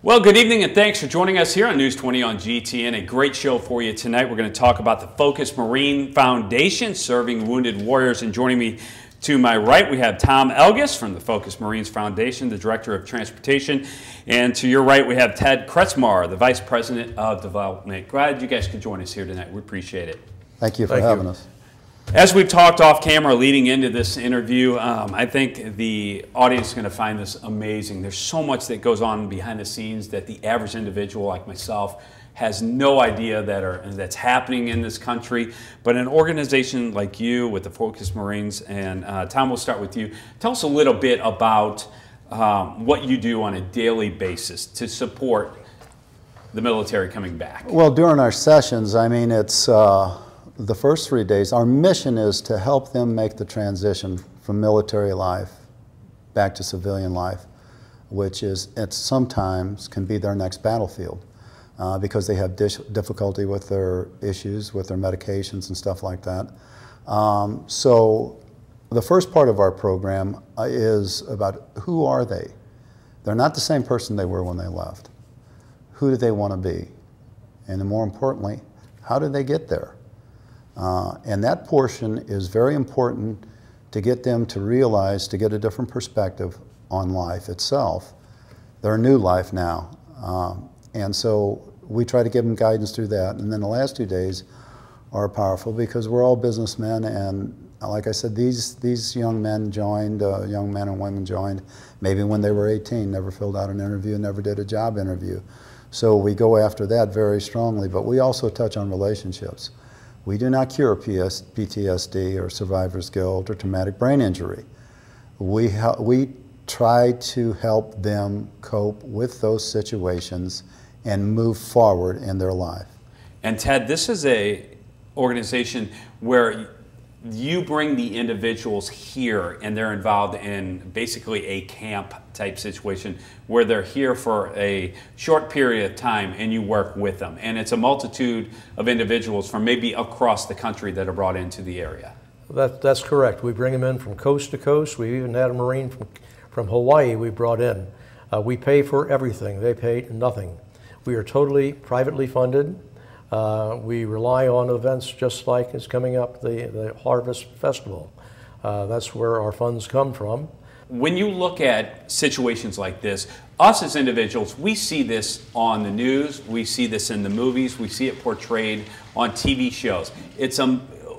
Well, good evening and thanks for joining us here on News 20 on GTN. A great show for you tonight. We're going to talk about the Focus Marine Foundation serving wounded warriors. And joining me to my right, we have Tom Elgis from the Focus Marines Foundation, the Director of Transportation. And to your right, we have Ted Kretzmar, the Vice President of Development. Glad you guys could join us here tonight. We appreciate it. Thank you for having us. As we've talked off camera leading into this interview, I think the audience is going to find this amazing. There's so much that goes on behind the scenes that the average individual like myself has no idea that's happening in this country. But an organization like you with the Focus Marines, and Tom, we'll start with you. Tell us a little bit about what you do on a daily basis to support the military coming back. Well, during our sessions, I mean, it's the first 3 days, our mission is to help them make the transition from military life back to civilian life, which is, it sometimes can be their next battlefield because they have difficulty with their issues, with their medications and stuff like that. So the first part of our program is about who are they? They're not the same person they were when they left. Who do they want to be? And more importantly, how did they get there? And that portion is very important to get them to realize, to get a different perspective on life itself, their new life now. And so we try to give them guidance through that. And then the last 2 days are powerful because we're all businessmen, and like I said, these young men joined, young men and women joined maybe when they were 18, never filled out an interview, never did a job interview. So we go after that very strongly, but we also touch on relationships. We do not cure PTSD or survivor's guilt or traumatic brain injury. We try to help them cope with those situations and move forward in their life. And Ted, this is an organization where you bring the individuals here and they're involved in basically a camp type situation where they're here for a short period of time and you work with them. And it's a multitude of individuals from maybe across the country that are brought into the area. That's correct. We bring them in from coast to coast. We even had a Marine from Hawaii we brought in. We pay for everything. They pay nothing. We are totally privately funded. We rely on events just like is coming up, the Harvest Festival. That's where our funds come from. When you look at situations like this, us as individuals, we see this on the news, we see this in the movies, we see it portrayed on TV shows.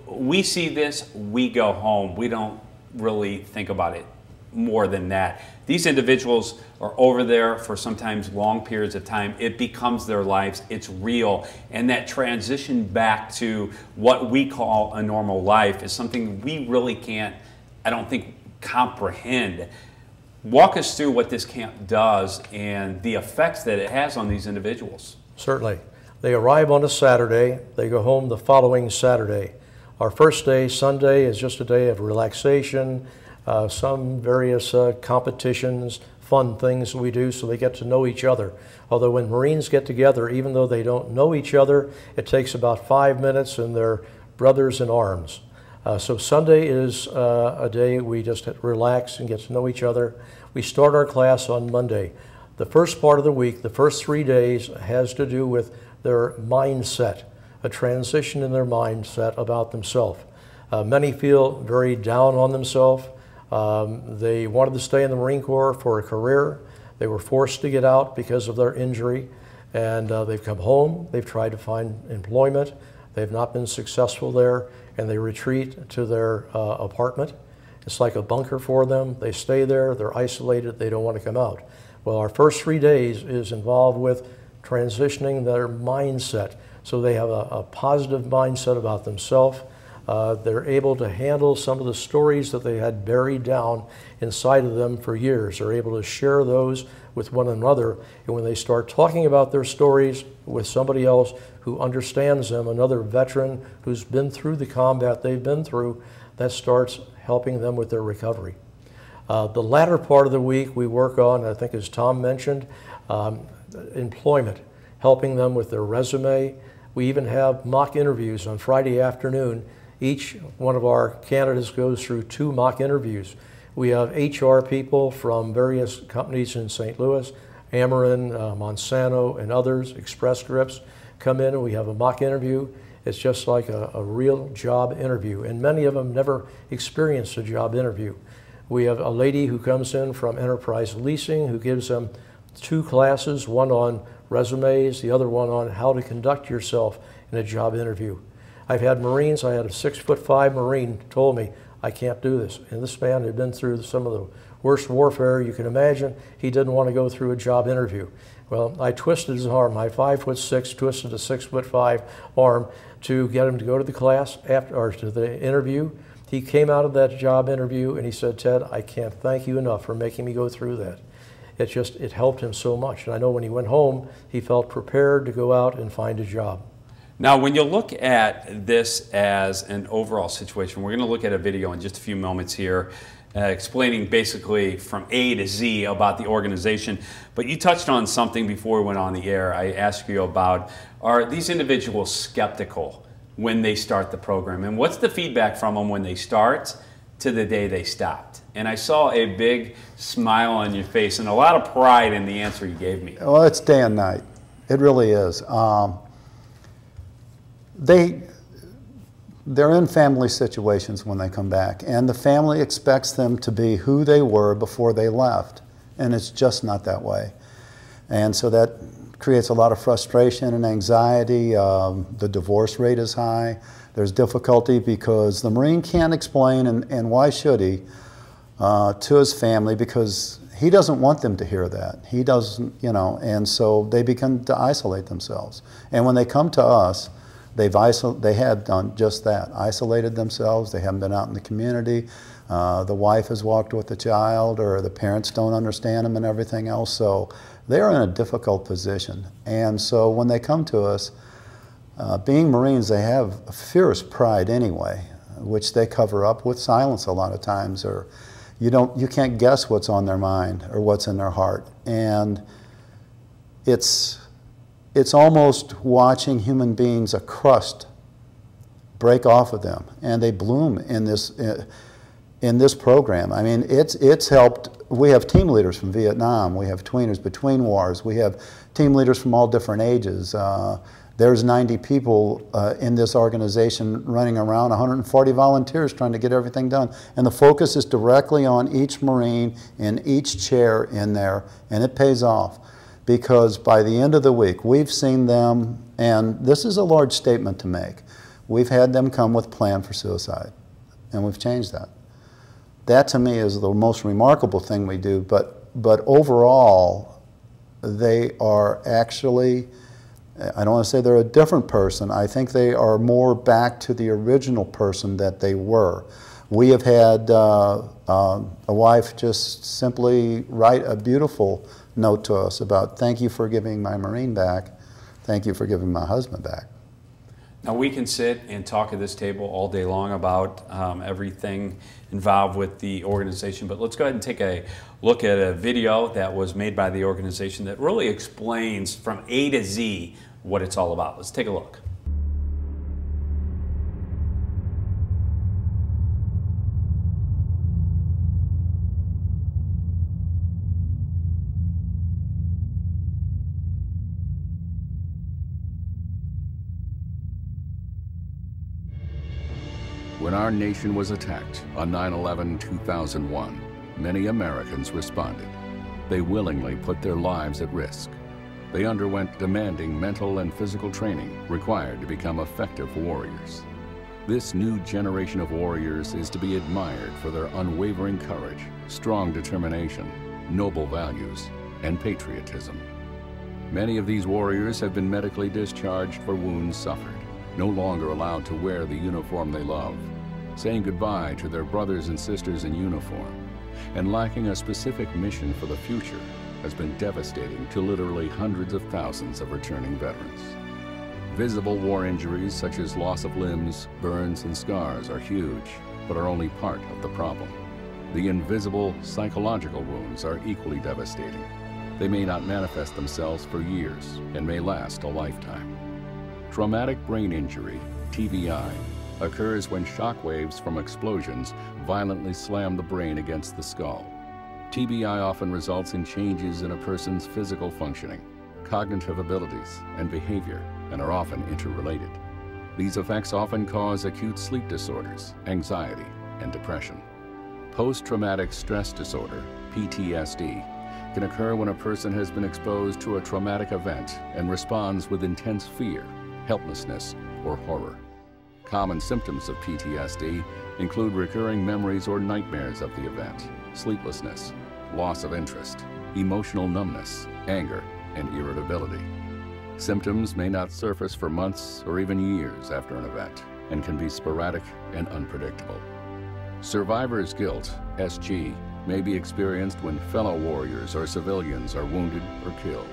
We see this, we go home. We don't really think about it more than that. These individuals are over there for sometimes long periods of time. It becomes their lives. It's real. And that transition back to what we call a normal life is something we really can't, I don't think, comprehend. Walk us through what this camp does and the effects that it has on these individuals. Certainly. They arrive on a Saturday. They go home the following Saturday. Our first day, Sunday, is just a day of relaxation, some various competitions, fun things we do so they get to know each other. Although when Marines get together, even though they don't know each other, it takes about 5 minutes and they're brothers in arms. So Sunday is a day we just relax and get to know each other. We start our class on Monday. The first part of the week, the first 3 days, has to do with their mindset, a transition in their mindset about themselves. Many feel very down on themselves. They wanted to stay in the Marine Corps for a career. They were forced to get out because of their injury, and they've come home. They've tried to find employment. They've not been successful there, and they retreat to their apartment. It's like a bunker for them. They stay there. They're isolated. They don't want to come out. Well, our first 3 days is involved with transitioning their mindset so they have a positive mindset about themselves. They're able to handle some of the stories that they had buried down inside of them for years. They're able to share those with one another. And when they start talking about their stories with somebody else who understands them, another veteran who's been through the combat they've been through, that starts helping them with their recovery. The latter part of the week we work on, I think as Tom mentioned, employment, helping them with their resume. We even have mock interviews on Friday afternoon. Each one of our candidates goes through 2 mock interviews. We have HR people from various companies in St. Louis, Ameren, Monsanto, and others, Express Scripts, come in and we have a mock interview. It's just like a real job interview, and many of them never experienced a job interview. We have a lady who comes in from Enterprise Leasing who gives them 2 classes, one on resumes, the other one on how to conduct yourself in a job interview. I've had Marines, I had a 6'5" Marine told me, I can't do this. And this man had been through some of the worst warfare you can imagine. He didn't want to go through a job interview. Well, I twisted his arm. My 5'6" twisted a 6'5" arm to get him to go to the class or to the interview. He came out of that job interview and he said, Ted, I can't thank you enough for making me go through that. It helped him so much. And I know when he went home, he felt prepared to go out and find a job. Now, when you look at this as an overall situation, we're going to look at a video in just a few moments here explaining basically from A to Z about the organization. But you touched on something before we went on the air. I asked you about, are these individuals skeptical when they start the program? And what's the feedback from them when they start to the day they stopped? And I saw a big smile on your face and a lot of pride in the answer you gave me. Well, it's day and night. It really is. They're in family situations when they come back, and the family expects them to be who they were before they left, and it's just not that way. And so that creates a lot of frustration and anxiety. The divorce rate is high. There's difficulty because the Marine can't explain, and why should he, to his family, because he doesn't want them to hear that. He doesn't, you know, and so they begin to isolate themselves. And when they come to us, they have done just that, isolated themselves. They haven't been out in the community. The wife has walked with the child, or the parents don't understand them and everything else. So they're in a difficult position. And so when they come to us, being Marines, they have a fierce pride anyway, which they cover up with silence a lot of times, or you can't guess what's on their mind or what's in their heart. And it's almost watching human beings, a crust break off of them, and they bloom in this program. I mean, it's helped. We have team leaders from Vietnam. We have tweeners between wars. We have team leaders from all different ages. There's 90 people in this organization running around, 140 volunteers trying to get everything done. And the focus is directly on each Marine in each chair in there, and it pays off. Because by the end of the week, we've seen them, and this is a large statement to make, we've had them come with a plan for suicide, and we've changed that. That to me is the most remarkable thing we do, but overall, they are actually, I don't want to say they're a different person, I think they are more back to the original person that they were. We have had a wife just simply write a beautiful note to us about, thank you for giving my Marine back, thank you for giving my husband back. Now we can sit and talk at this table all day long about everything involved with the organization, but let's go ahead and take a look at a video that was made by the organization that really explains from A to Z what it's all about. Let's take a look. When our nation was attacked on 9/11/2001, many Americans responded. They willingly put their lives at risk. They underwent demanding mental and physical training required to become effective warriors. This new generation of warriors is to be admired for their unwavering courage, strong determination, noble values, and patriotism. Many of these warriors have been medically discharged for wounds suffered, no longer allowed to wear the uniform they love, saying goodbye to their brothers and sisters in uniform, and lacking a specific mission for the future has been devastating to literally hundreds of thousands of returning veterans. Visible war injuries such as loss of limbs, burns, and scars are huge, but are only part of the problem. The invisible psychological wounds are equally devastating. They may not manifest themselves for years and may last a lifetime. Traumatic brain injury, TBI, occurs when shock waves from explosions violently slam the brain against the skull. TBI often results in changes in a person's physical functioning, cognitive abilities, and behavior, and are often interrelated. These effects often cause acute sleep disorders, anxiety, and depression. Post-traumatic stress disorder, PTSD, can occur when a person has been exposed to a traumatic event and responds with intense fear, helplessness, or horror. Common symptoms of PTSD include recurring memories or nightmares of the event, sleeplessness, loss of interest, emotional numbness, anger, and irritability. Symptoms may not surface for months or even years after an event and can be sporadic and unpredictable. Survivor's guilt, SG, may be experienced when fellow warriors or civilians are wounded or killed.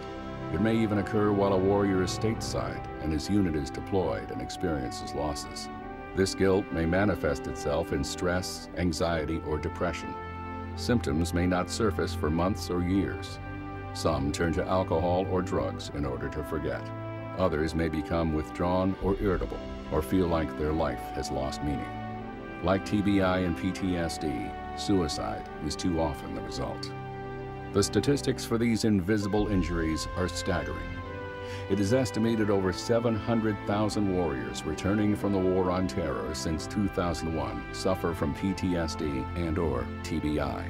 It may even occur while a warrior is stateside and his unit is deployed and experiences losses. This guilt may manifest itself in stress, anxiety, or depression. Symptoms may not surface for months or years. Some turn to alcohol or drugs in order to forget. Others may become withdrawn or irritable, or feel like their life has lost meaning. Like TBI and PTSD, suicide is too often the result. The statistics for these invisible injuries are staggering. It is estimated over 700,000 warriors returning from the War on Terror since 2001 suffer from PTSD and/or TBI.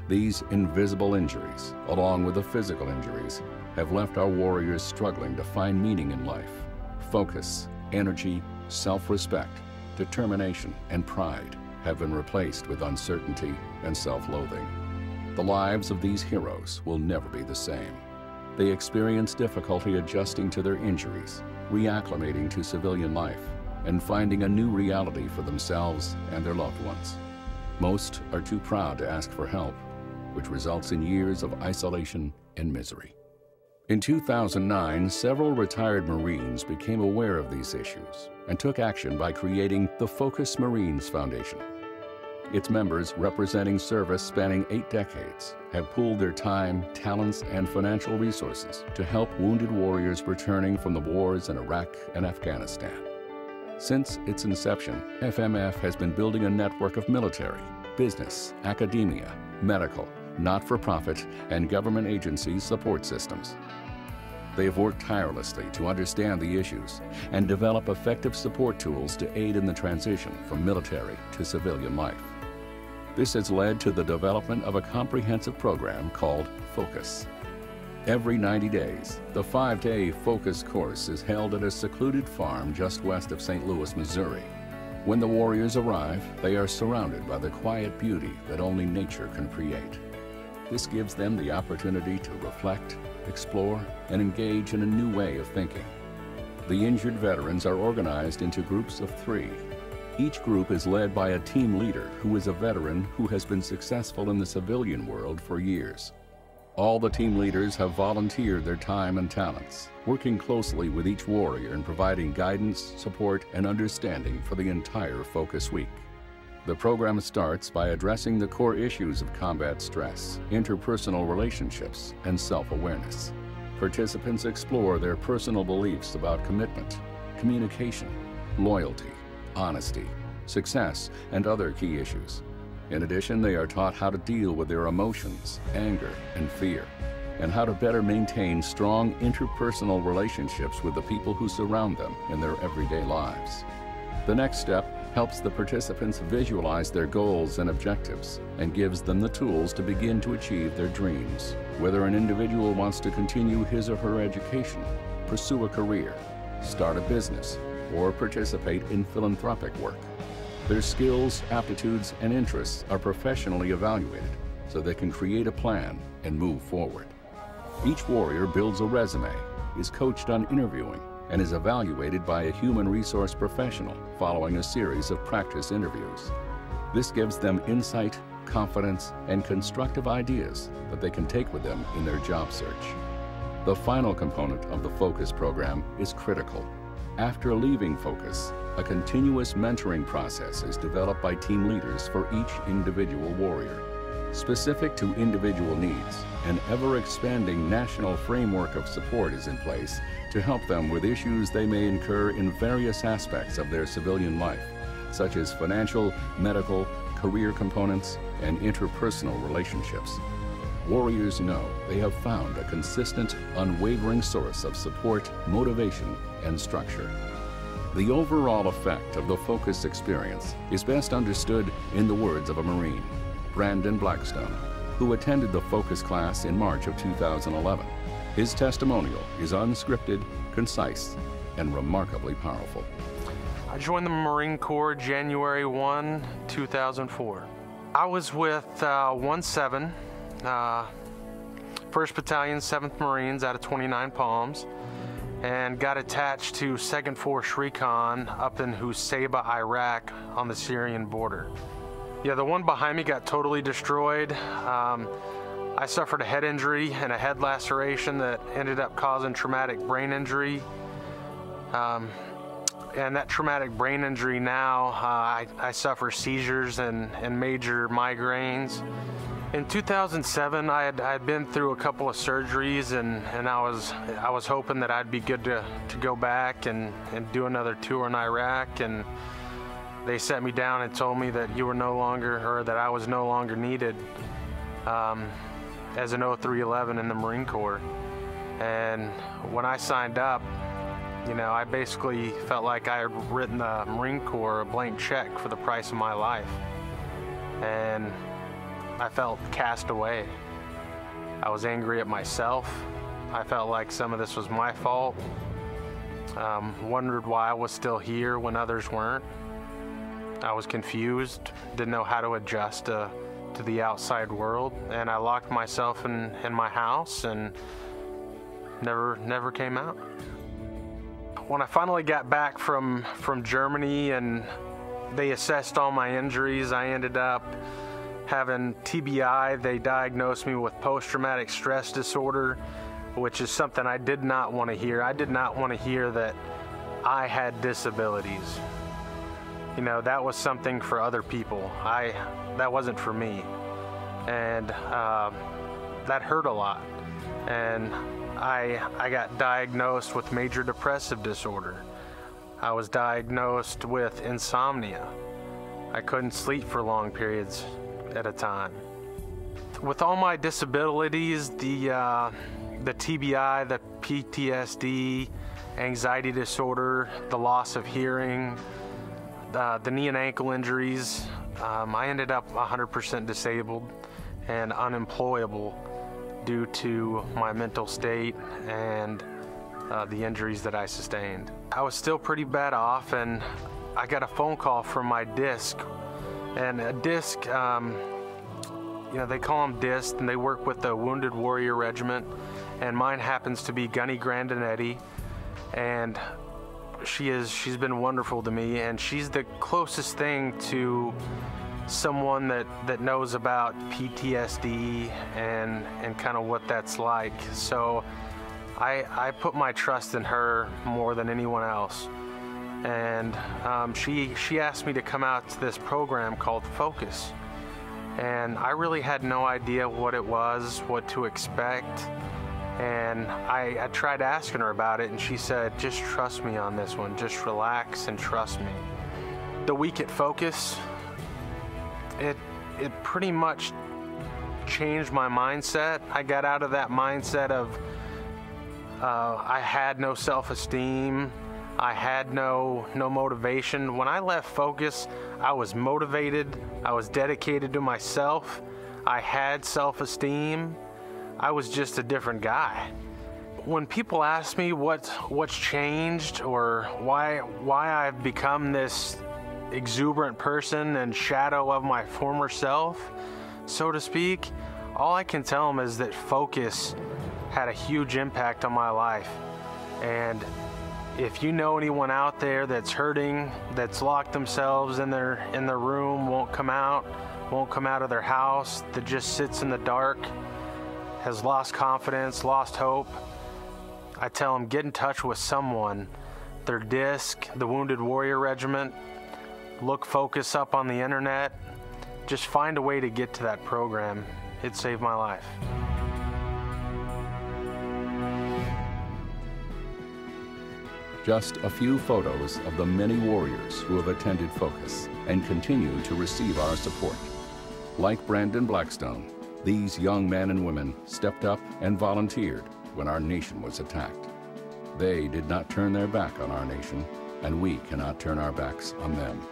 These invisible injuries, along with the physical injuries, have left our warriors struggling to find meaning in life. Focus, energy, self-respect, determination, and pride have been replaced with uncertainty and self-loathing. The lives of these heroes will never be the same. They experience difficulty adjusting to their injuries, reacclimating to civilian life, and finding a new reality for themselves and their loved ones. Most are too proud to ask for help, which results in years of isolation and misery. In 2009, several retired Marines became aware of these issues and took action by creating the Focus Marines Foundation. Its members, representing service spanning 8 decades, have pooled their time, talents, and financial resources to help wounded warriors returning from the wars in Iraq and Afghanistan. Since its inception, FMF has been building a network of military, business, academia, medical, not-for-profit, and government agency support systems. They have worked tirelessly to understand the issues and develop effective support tools to aid in the transition from military to civilian life. This has led to the development of a comprehensive program called Focus. Every 90 days, the 5-day Focus course is held at a secluded farm just west of St. Louis, Missouri. When the warriors arrive, they are surrounded by the quiet beauty that only nature can create. This gives them the opportunity to reflect, explore, and engage in a new way of thinking. The injured veterans are organized into groups of 3. Each group is led by a team leader who is a veteran who has been successful in the civilian world for years. All the team leaders have volunteered their time and talents, working closely with each warrior and providing guidance, support, and understanding for the entire Focus Week. The program starts by addressing the core issues of combat stress, interpersonal relationships, and self-awareness. Participants explore their personal beliefs about commitment, communication, loyalty, honesty, success, and other key issues. In addition, they are taught how to deal with their emotions, anger, and fear, and how to better maintain strong interpersonal relationships with the people who surround them in their everyday lives. The next step helps the participants visualize their goals and objectives and gives them the tools to begin to achieve their dreams, whether an individual wants to continue his or her education, pursue a career, start a business, or participate in philanthropic work. Their skills, aptitudes, and interests are professionally evaluated so they can create a plan and move forward. Each warrior builds a resume, is coached on interviewing, and is evaluated by a human resource professional following a series of practice interviews. This gives them insight, confidence, and constructive ideas that they can take with them in their job search. The final component of the Focus program is critical. After leaving Focus, a continuous mentoring process is developed by team leaders for each individual warrior. Specific to individual needs, an ever-expanding national framework of support is in place to help them with issues they may incur in various aspects of their civilian life, such as financial, medical, career components, and interpersonal relationships. Warriors know they have found a consistent, unwavering source of support, motivation, and structure. The overall effect of the Focus experience is best understood in the words of a Marine, Brandon Blackstone, who attended the Focus class in March of 2011. His testimonial is unscripted, concise, and remarkably powerful. I joined the Marine Corps January 1, 2004. I was with 1-7, 1st Battalion, 7th Marines out of 29 Palms, and got attached to 2nd Force Recon up in Husaybah, Iraq on the Syrian border. Yeah, the one behind me got totally destroyed. I suffered a head injury and a head laceration that ended up causing traumatic brain injury. And that traumatic brain injury now, I suffer seizures and major migraines. In 2007, I had been through a couple of surgeries, and I was hoping that I'd be good to go back and do another tour in Iraq. And they set me down and told me that you were no longer, or that I was no longer needed as an 0311 in the Marine Corps. And when I signed up, you know, I basically felt like I had written the Marine Corps a blank check for the price of my life. And I felt cast away. I was angry at myself. I felt like some of this was my fault. Wondered why I was still here when others weren't. I was confused, didn't know how to adjust to the outside world, and I locked myself in my house and never came out. When I finally got back from Germany and they assessed all my injuries, I ended up having TBI. They diagnosed me with post-traumatic stress disorder, which is something I did not want to hear. I did not want to hear that I had disabilities. You know, that was something for other people. That wasn't for me. And that hurt a lot. And I got diagnosed with major depressive disorder. I was diagnosed with insomnia. I couldn't sleep for long periods at a time. With all my disabilities, the TBI, the PTSD, anxiety disorder, the loss of hearing, the knee and ankle injuries, I ended up 100% disabled and unemployable due to my mental state and the injuries that I sustained. I was still pretty bad off, and I got a phone call from my disc. And a disc, you know, they call them discs, and they work with the Wounded Warrior Regiment, and mine happens to be Gunny Grandinetti, and she's been wonderful to me, and she's the closest thing to someone that knows about PTSD and kind of what that's like. So I put my trust in her more than anyone else. And she asked me to come out to this program called Focus. And I really had no idea what it was, what to expect. And I tried asking her about it, and she said, just trust me on this one. Just relax and trust me. The week at Focus, it pretty much changed my mindset. I got out of that mindset of I had no self-esteem. I had no motivation. When I left Focus, I was motivated. I was dedicated to myself. I had self-esteem. I was just a different guy. When people ask me what's changed or why I've become this exuberant person and shadow of my former self, so to speak, all I can tell them is that Focus had a huge impact on my life. And if you know anyone out there that's hurting, that's locked themselves in their room, won't come out of their house, that just sits in the dark, has lost confidence, lost hope, I tell them get in touch with someone. Their disc, the Wounded Warrior Regiment, look Focus up on the internet. Just find a way to get to that program. It saved my life. just a few photos of the many warriors who have attended Focus and continue to receive our support. Like Brandon Blackstone, these young men and women stepped up and volunteered when our nation was attacked. They did not turn their back on our nation, and we cannot turn our backs on them.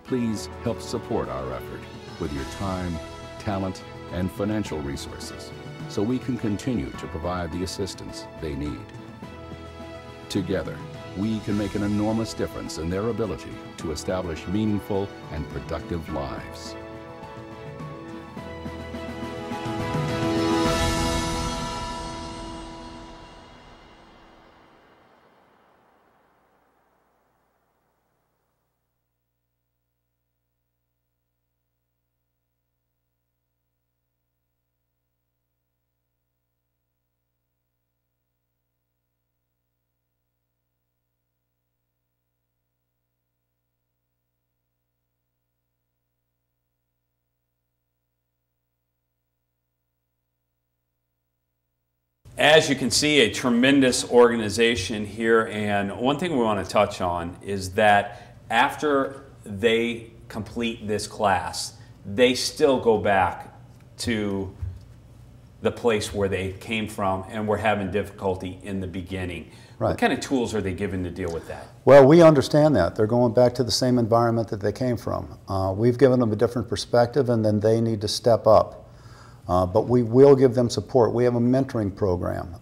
Please help support our effort with your time, talent, and financial resources so we can continue to provide the assistance they need. Together, we can make an enormous difference in their ability to establish meaningful and productive lives. As you can see, a tremendous organization here, and one thing we want to touch on is that after they complete this class, they still go back to the place where they came from and were having difficulty in the beginning. Right. What kind of tools are they given to deal with that? Well, we understand that. They're going back to the same environment that they came from. We've given them a different perspective, and then they need to step up. But we will give them support. We have a mentoring program.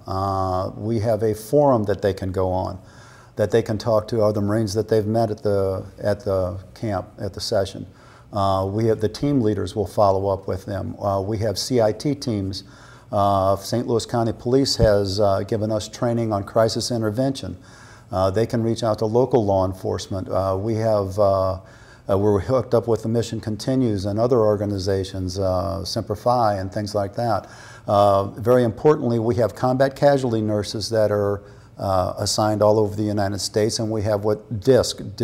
We have a forum that they can go on, that they can talk to other Marines that they've met at the camp, at the session. We have the team leaders will follow up with them. We have CIT teams. St. Louis County Police has given us training on crisis intervention. They can reach out to local law enforcement. We're hooked up with the Mission Continues and other organizations, Semper Fi and things like that. Very importantly, we have combat casualty nurses that are assigned all over the United States, and we have what District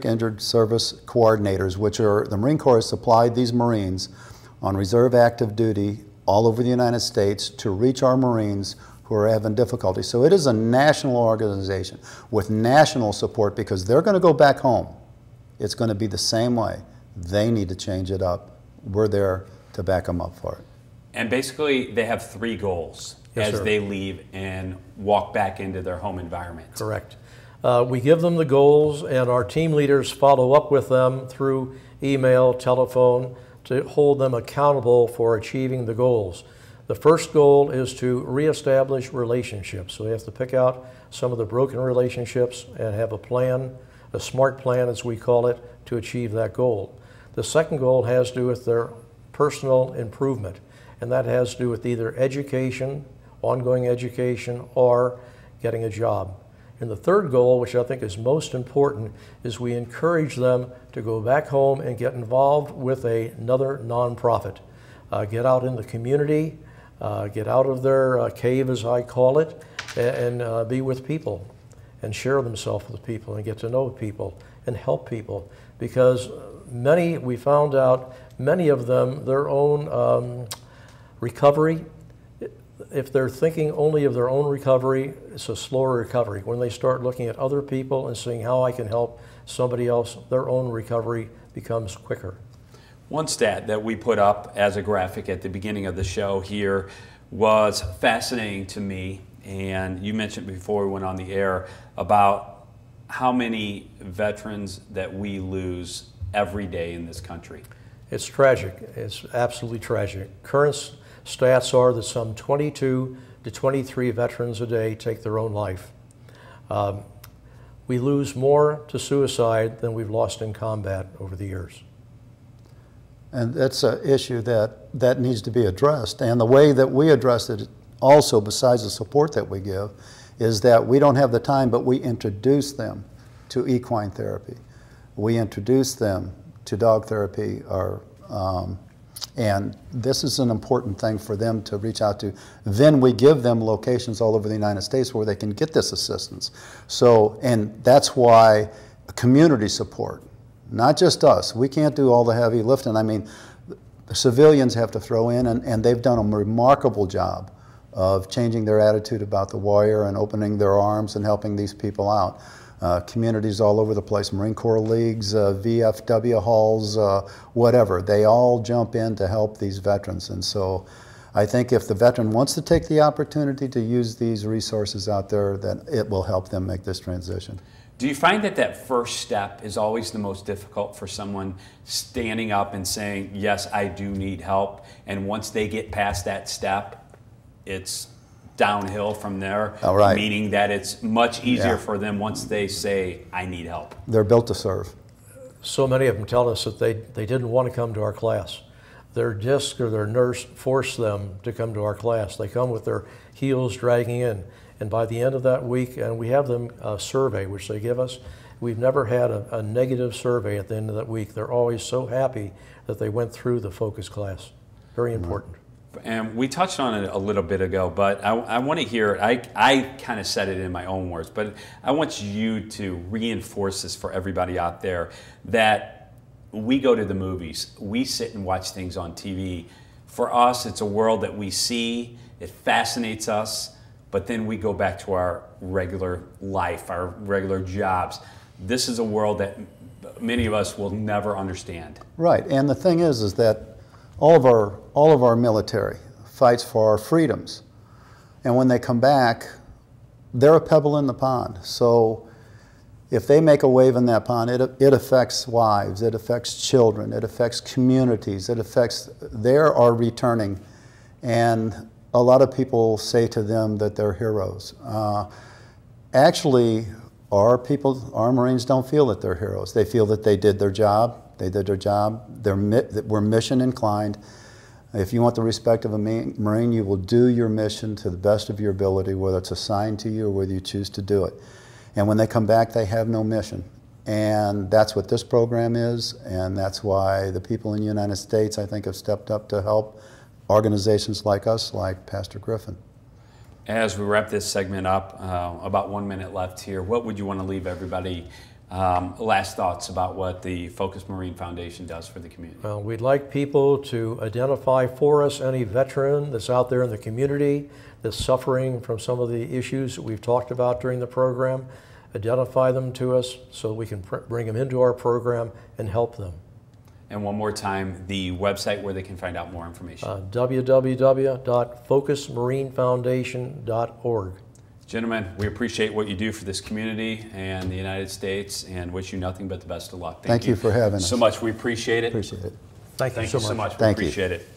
Injured Service Coordinators, which are the Marine Corps has supplied these Marines on reserve active duty all over the United States to reach our Marines who are having difficulty. So it is a national organization with national support because they're going to go back home. It's going to be the same way. They need to change it up. We're there to back them up for it. And basically, they have 3 goals as they leave and walk back into their home environment. Correct. We give them the goals, and our team leaders follow up with them through email, telephone, to hold them accountable for achieving the goals. The first goal is to reestablish relationships. So we have to pick out some of the broken relationships and have a plan, a SMART plan as we call it, to achieve that goal. The second goal has to do with their personal improvement, and that has to do with either education, ongoing education, or getting a job. And the third goal, which I think is most important, is we encourage them to go back home and get involved with another nonprofit. Get out in the community, get out of their cave, as I call it, and be with people and share themselves with people and get to know people and help people. Because we found out, many of them, their own recovery, if they're thinking only of their own recovery, it's a slower recovery. When they start looking at other people and seeing how I can help somebody else, their own recovery becomes quicker. One stat that we put up as a graphic at the beginning of the show here was fascinating to me, and you mentioned before we went on the air about how many veterans that we lose every day in this country. It's tragic. It's absolutely tragic. Current stats are that some 22 to 23 veterans a day take their own life. We lose more to suicide than we've lost in combat over the years. And that's an issue that needs to be addressed. And the way that we address it also, besides the support that we give, is that we don't have the time, but we introduce them to equine therapy. We introduce them to dog therapy, and this is an important thing for them to reach out to. Then we give them locations all over the United States where they can get this assistance. So, and that's why community support, not just us. We can't do all the heavy lifting. I mean, the civilians have to throw in, and they've done a remarkable job of changing their attitude about the warrior and opening their arms and helping these people out. Communities all over the place, Marine Corps leagues, VFW halls, whatever, they all jump in to help these veterans. And so I think if the veteran wants to take the opportunity to use these resources out there, then it will help them make this transition. Do you find that that first step is always the most difficult for someone standing up and saying, yes, I do need help, and once they get past that step, it's downhill from there, right. Meaning that it's much easier for them once they say, I need help? They're built to serve. So many of them tell us that they didn't want to come to our class. Their disc or their nurse forced them to come to our class. They come with their heels dragging in. And by the end of that week, and we have them a survey which they give us, we've never had a negative survey at the end of that week. They're always so happy that they went through the focus class. Very important. And we touched on it a little bit ago, but I want to hear, I kind of said it in my own words, but I want you to reinforce this for everybody out there, that we go to the movies, we sit and watch things on TV. For us, it's a world that we see, it fascinates us, but then we go back to our regular life, our regular jobs. This is a world that many of us will never understand. Right, and the thing is that all of our military fights for our freedoms. And when they come back, they're a pebble in the pond. So if they make a wave in that pond, it affects wives, it affects children, it affects communities, they are returning. And a lot of people say to them that they're heroes. Actually, our Marines don't feel that they're heroes. They feel that they did their job. We're mission inclined. If you want the respect of a Marine, you will do your mission to the best of your ability, whether it's assigned to you or whether you choose to do it. And when they come back, they have no mission. And that's what this program is, and that's why the people in the United States, I think, have stepped up to help organizations like us, like Pastor Griffin. As we wrap this segment up, about 1 minute left here, what would you want to leave everybody, last thoughts about what the Focus Marine Foundation does for the community? Well, we'd like people to identify for us any veteran that's out there in the community that's suffering from some of the issues that we've talked about during the program. Identify them to us so we can bring them into our program and help them. And one more time, the website where they can find out more information. www.focusmarinefoundation.org. Gentlemen, we appreciate what you do for this community and the United States, and wish you nothing but the best of luck. Thank you for having us so much. We appreciate it. Appreciate it. Thank you so much. We appreciate it.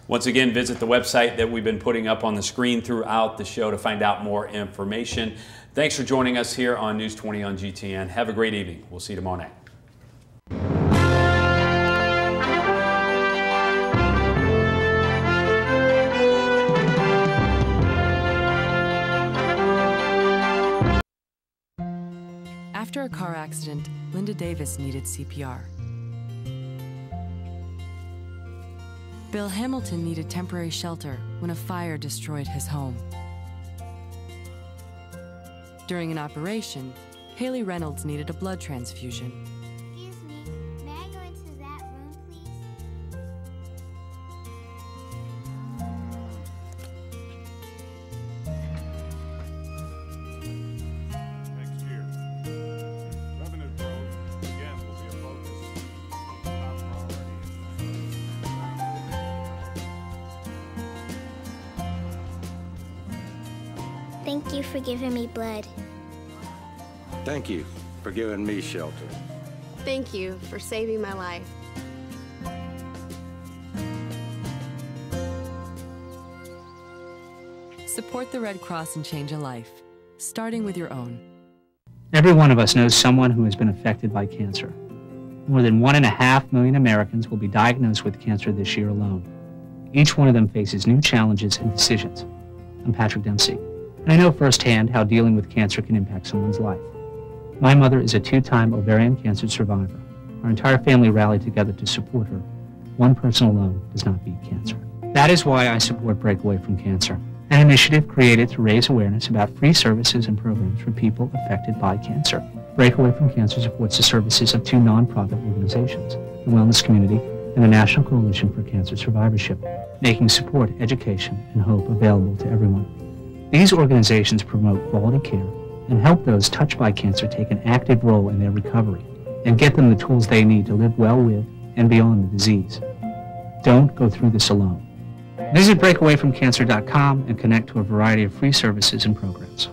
Once again, visit the website that we've been putting up on the screen throughout the show to find out more information. Thanks for joining us here on News 20 on GTN. Have a great evening. We'll see you tomorrow night. After a car accident, Linda Davis needed CPR. Bill Hamilton needed temporary shelter when a fire destroyed his home. During an operation, Haley Reynolds needed a blood transfusion. Excuse me, may I go into that room, please? Next year, revenue growth again will be a focus of top priority. Thank you for giving me blood. Thank you for giving me shelter. Thank you for saving my life. Support the Red Cross and change a life, starting with your own. Every one of us knows someone who has been affected by cancer. More than 1.5 million Americans will be diagnosed with cancer this year alone. Each one of them faces new challenges and decisions. I'm Patrick Dempsey, and I know firsthand how dealing with cancer can impact someone's life. My mother is a 2-time ovarian cancer survivor. Our entire family rallied together to support her. One person alone does not beat cancer. That is why I support Breakaway from Cancer, an initiative created to raise awareness about free services and programs for people affected by cancer. Breakaway from Cancer supports the services of 2 nonprofit organizations, the Wellness Community and the National Coalition for Cancer Survivorship, making support, education, and hope available to everyone. These organizations promote quality care and help those touched by cancer take an active role in their recovery and get them the tools they need to live well with and beyond the disease. Don't go through this alone. Visit breakawayfromcancer.com and connect to a variety of free services and programs.